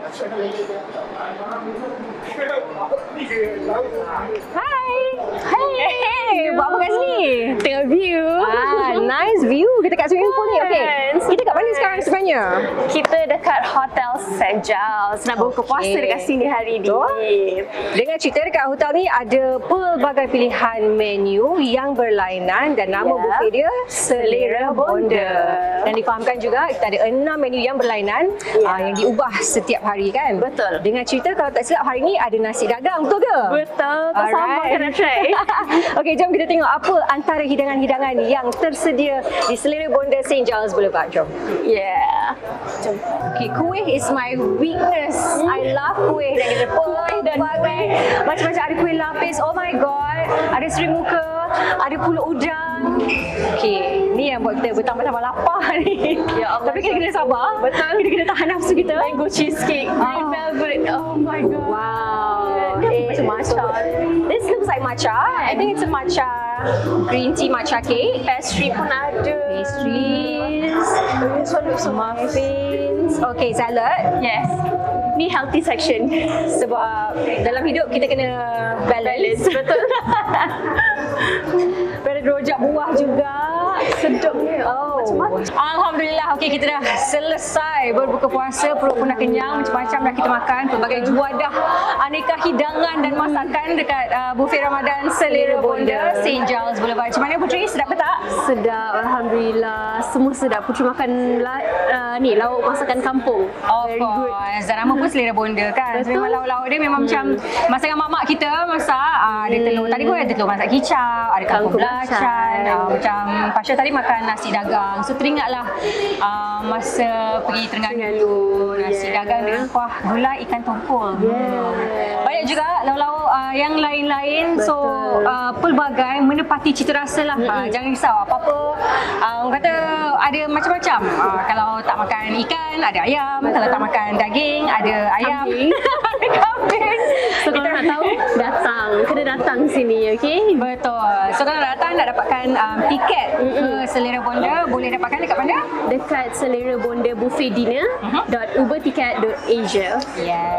Hai. Hey, buat apa kat sini? Tengok view. Nice view. Kita kat swimming pool ni. Okay. Kita kat mana sekarang sebenarnya? Kita dekat Hotel St. Giles. Nak buka puasa dekat sini hari ni. Dengan cerita dekat hotel ni ada pelbagai pilihan menu yang berlainan dan nama buffet dia Selera Bonda. Dan difahamkan juga kita ada 6 menu yang berlainan yang diubah setiap hari kan? Betul. Dengan cerita kalau tak silap hari ni ada nasi dagang, betul ke? Betul. Tak sabar kena try. Okey, jom kita tengok apa antara hidangan-hidangan yang tersedia di Selera Bonda St. Giles Boulevard. Jom. Yeah. Jom. Okay, kuih is my weakness. I love kuih dan kita pelbagai macam-macam. Ada kuih lapis, oh my god. Ada seri muka, ada pulut udang. Okay, ni yang buat kita bertambah-tambah lapar ni. Ya Allah. Tapi kita kena sabar. Betul. Kita kena tahan nafsu kita. Mango cheesecake, green velvet. Oh my god. Wow. Macam matcha. This looks like matcha. I think it's a matcha green tea matcha cake. Pastry pun ada. Pastries. This one looks so Muffins. Okay, salad. Yes. Ni healthy section. Sebab dalam hidup kita kena balance. Betul. Ada rojak buah juga. Sedap ni. Oh. Alhamdulillah. Okey, kita dah selesai berbuka puasa. Perut pun dah kenyang. Macam-macam dah kita makan. Pelbagai juadah aneka hidangan dan masakan dekat buffet Ramadan Selera Bonda St. Giles Boulevard. Macam mana Putri? Sedap ke tak? Sedap. Alhamdulillah. Semua sedap. Putri makan ni lauk masakan kampung. Of course. Dan nama pun Selera Bonda kan. So, memang lauk-lauk dia memang macam masakan mak-mak kita masak. Ada telur. Tadi pun ada telur masak kicap. Ada kangkung belacan. Macam Pasha tadi makan nasi dagang. So teringatlah masa pergi Terengganu. Nasi dagang dengan kuah gulai ikan tongkol. Banyak juga lauk-lauk yang lain-lain. So pelbagai menepati cita rasa lah. Jangan risau apa-apa. Orang kata ada macam-macam. Kalau tak makan ikan, ada ayam. Kalau tak makan daging, ada ayam. Ada kambing. So kalau nak tahu, datang. Kena datang sini, okey? Betul. So kalau datang nak dapatkan tiket ke Selera Bonda, boleh dapatkan dekat mana? Dekat Selera Bonda Buffet Dinner.uberticket.asia. Yes.